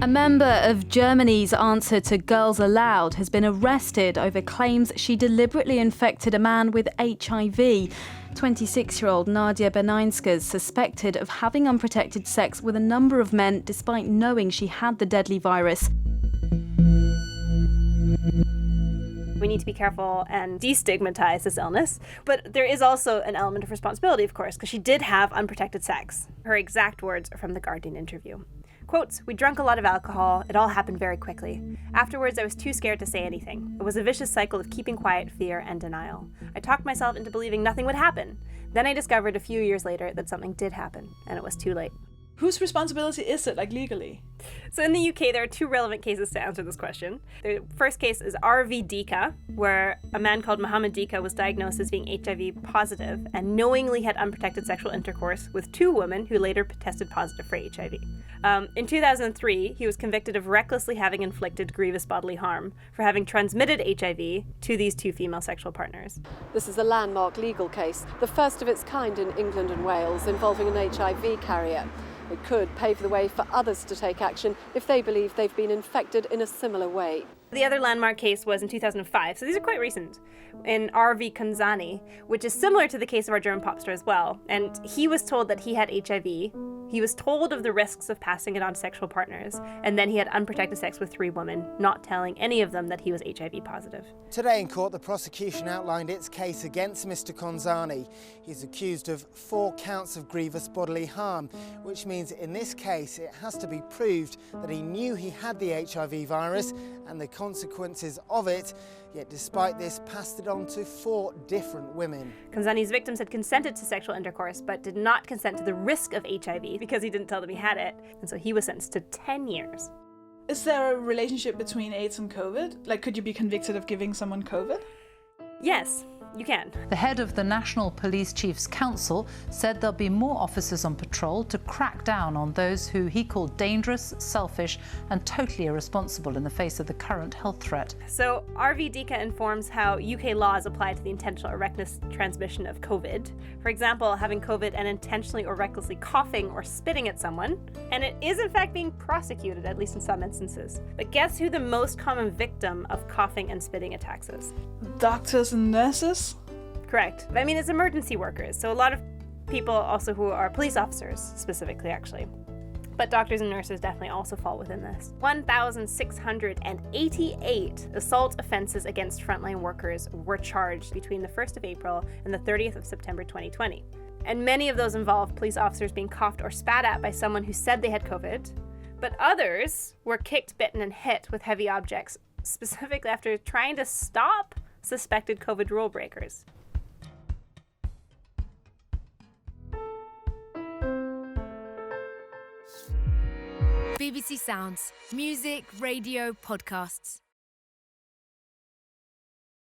A member of Germany's Answer to Girls Aloud has been arrested over claims she deliberately infected a man with HIV. 26-year-old Nadja Benaissa is suspected of having unprotected sex with a number of men despite knowing she had the deadly virus. We need to be careful and destigmatize this illness. But there is also an element of responsibility, of course, because she did have unprotected sex. Her exact words are from the Guardian interview. Quotes, "We drank a lot of alcohol. It all happened very quickly. Afterwards, I was too scared to say anything. It was a vicious cycle of keeping quiet, fear, and denial. I talked myself into believing nothing would happen. Then I discovered a few years later that something did happen, and it was too late." Whose responsibility is it, legally? So in the UK, there are two relevant cases to answer this question. The first case is RV Dika, where a man called Mohammed Dika was diagnosed as being HIV positive and knowingly had unprotected sexual intercourse with two women who later tested positive for HIV. In 2003, he was convicted of recklessly having inflicted grievous bodily harm for having transmitted HIV to these two female sexual partners. This is a landmark legal case, the first of its kind in England and Wales, involving an HIV carrier. It could pave the way for others to take action if they believe they've been infected in a similar way. The other landmark case was in 2005, so these are quite recent, in RV Kanzani, which is similar to the case of our German popstar as well. And he was told that he had HIV. He was told of the risks of passing it on to sexual partners, and then he had unprotected sex with three women, not telling any of them that he was HIV positive. Today in court, the prosecution outlined its case against Mr. Kanzani. He's accused of 4 counts of grievous bodily harm, which means in this case it has to be proved that he knew he had the HIV virus and the consequences of it, yet despite this passed it on to 4 different women. Kanzani's victims had consented to sexual intercourse but did not consent to the risk of HIV because he didn't tell them he had it, and so he was sentenced to 10 years. Is there a relationship between AIDS and COVID? Could you be convicted of giving someone COVID? Yes, you can. The head of the National Police Chiefs Council said there'll be more officers on patrol to crack down on those who he called dangerous, selfish, and totally irresponsible in the face of the current health threat. So RV Dika informs how UK laws apply to the intentional or reckless transmission of COVID. For example, having COVID and intentionally or recklessly coughing or spitting at someone. And it is in fact being prosecuted, at least in some instances. But guess who the most common victim of coughing and spitting attacks is? Doctors and nurses? Correct. I mean, it's emergency workers, so a lot of people also who are police officers, specifically, actually. But doctors and nurses definitely also fall within this. 1,688 assault offenses against frontline workers were charged between the 1st of April and the 30th of September 2020. And many of those involved police officers being coughed or spat at by someone who said they had COVID. But others were kicked, bitten, and hit with heavy objects, specifically after trying to stop suspected COVID rule breakers. BBC Sounds. Music, radio, podcasts.